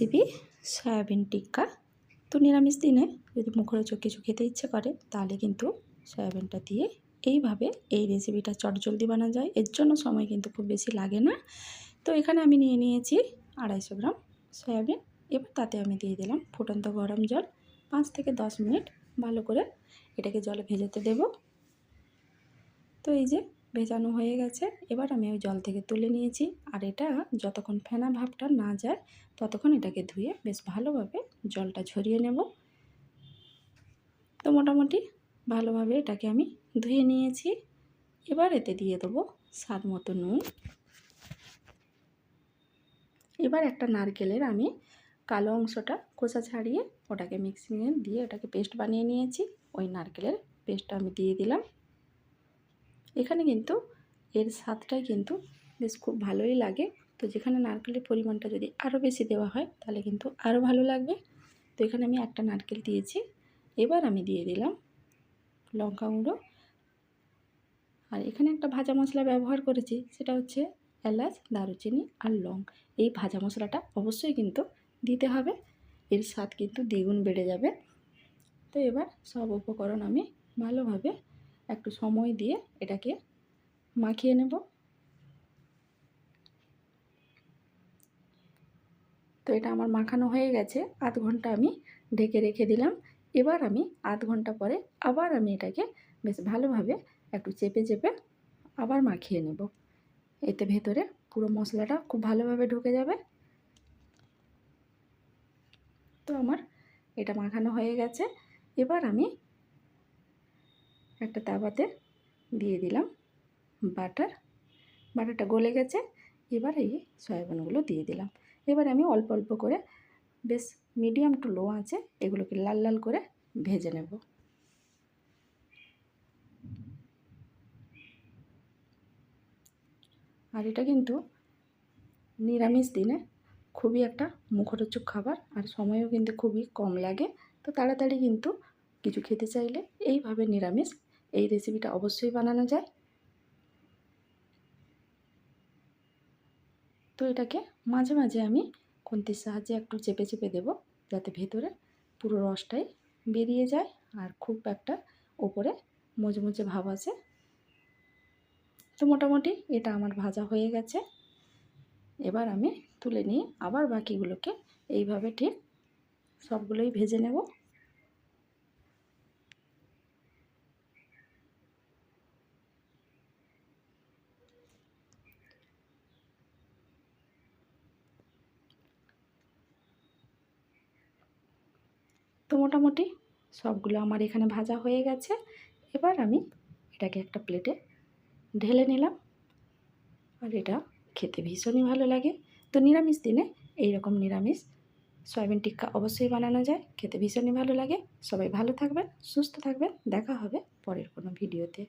Recipe soybean টিক্কা। তো নিরামিষ দিনে যদি মুখরোচক কিছু খেতে ইচ্ছে করে তাহলে কিন্তু সয়াবিনটা দিয়ে এইভাবে এই রেসিপিটা চটজলদি বানানো যায়। এর জন্য সময় কিন্তু খুব বেশি লাগে না। তো এখানে আমি নিয়ে নিয়েছি 250 গ্রাম সয়াবিন। এবার তাতে আমি দিয়ে দিলাম ফুটন্ত গরম জল। 5 থেকে 10 মিনিট ভালো করে এটাকে জলে ভেজাতে দেব। তো এই যে ভেজানো হয়ে গেছে, এবার আমি ওই জল থেকে তুলে নিয়েছি। আর এটা যতক্ষণ ফেনা ভাবটা না যায় ততক্ষণ এটাকে ধুয়ে বেশ ভালোভাবে জলটা ঝরিয়ে নেব। তো মোটামুটি ভালোভাবে এটাকে আমি ধুয়ে নিয়েছি। এবার এতে দিয়ে দেবো স্বাদ মতো নুন। এবার একটা নারকেলের আমি কালো অংশটা খোসা ছাড়িয়ে ওটাকে মিক্সিংয়ে দিয়ে ওটাকে পেস্ট বানিয়ে নিয়েছি। ওই নারকেলের পেস্টটা আমি দিয়ে দিলাম। এখানে কিন্তু এর স্বাদটাই কিন্তু বেশ খুব ভালোই লাগে। তো যেখানে নারকেলের পরিমাণটা যদি আরও বেশি দেওয়া হয় তাহলে কিন্তু আরও ভালো লাগবে। তো এখানে আমি একটা নারকেল দিয়েছি। এবার আমি দিয়ে দিলাম লঙ্কা গুঁড়ো। আর এখানে একটা ভাজা মশলা ব্যবহার করেছি, সেটা হচ্ছে এলাচ, দারুচিনি আর লং। এই ভাজা মশলাটা অবশ্যই কিন্তু দিতে হবে, এর স্বাদ কিন্তু দ্বিগুণ বেড়ে যাবে। তো এবার সব উপকরণ আমি ভালোভাবে একটু সময় দিয়ে এটাকে মাখিয়ে নেব। তো এটা আমার মাখানো হয়ে গেছে। আধ ঘন্টা আমি ঢেকে রেখে দিলাম। এবার আমি আধ ঘন্টা পরে আবার আমি এটাকে বেশ ভালোভাবে একটু চেপে চেপে আবার মাখিয়ে নেব। এতে ভেতরে পুরো মশলাটা খুব ভালোভাবে ঢুকে যাবে। তো আমার এটা মাখানো হয়ে গেছে। এবার আমি একটা তাওয়াতে দিয়ে দিলাম বাটারটা গলে গেছে। এবার এই সয়াবিনগুলো দিয়ে দিলাম। এবার আমি অল্প অল্প করে বেশ মিডিয়াম টু লো আঁচে এগুলোকে লাল লাল করে ভেজে নেব। আর এটা কিন্তু নিরামিষ দিনে খুবই একটা মুখরোচক খাবার, আর সময়ও কিন্তু খুবই কম লাগে। তো তাড়াতাড়ি কিন্তু কিছু খেতে চাইলে এইভাবে নিরামিষ এই রেসিপিটা অবশ্যই বানানো যায়। তো এটাকে মাঝে মাঝে আমি খুন্তির সাহায্যে একটু চেপে চেপে দেবো, যাতে ভেতরে পুরো রসটাই বেরিয়ে যায় আর খুব একটা ওপরে মচমচে ভাব আসে। তো মোটামুটি এটা আমার ভাজা হয়ে গেছে। এবার আমি তুলে নিয়ে আবার বাকিগুলোকে এইভাবে ঠিক সবগুলোই ভেজে নেব। তো মোটামুটি সবগুলো আমার এখানে ভাজা হয়ে গেছে। এবার আমি এটাকে একটা প্লেটে ঢেলে নিলাম। আর এটা খেতে ভীষণই ভালো লাগে। তো নিরামিষ দিনে এইরকম নিরামিষ সয়াবিন টিক্কা অবশ্যই বানানো যায়, খেতে ভীষণই ভালো লাগে। সবাই ভালো থাকবেন, সুস্থ থাকবেন। দেখা হবে পরের কোনো ভিডিওতে।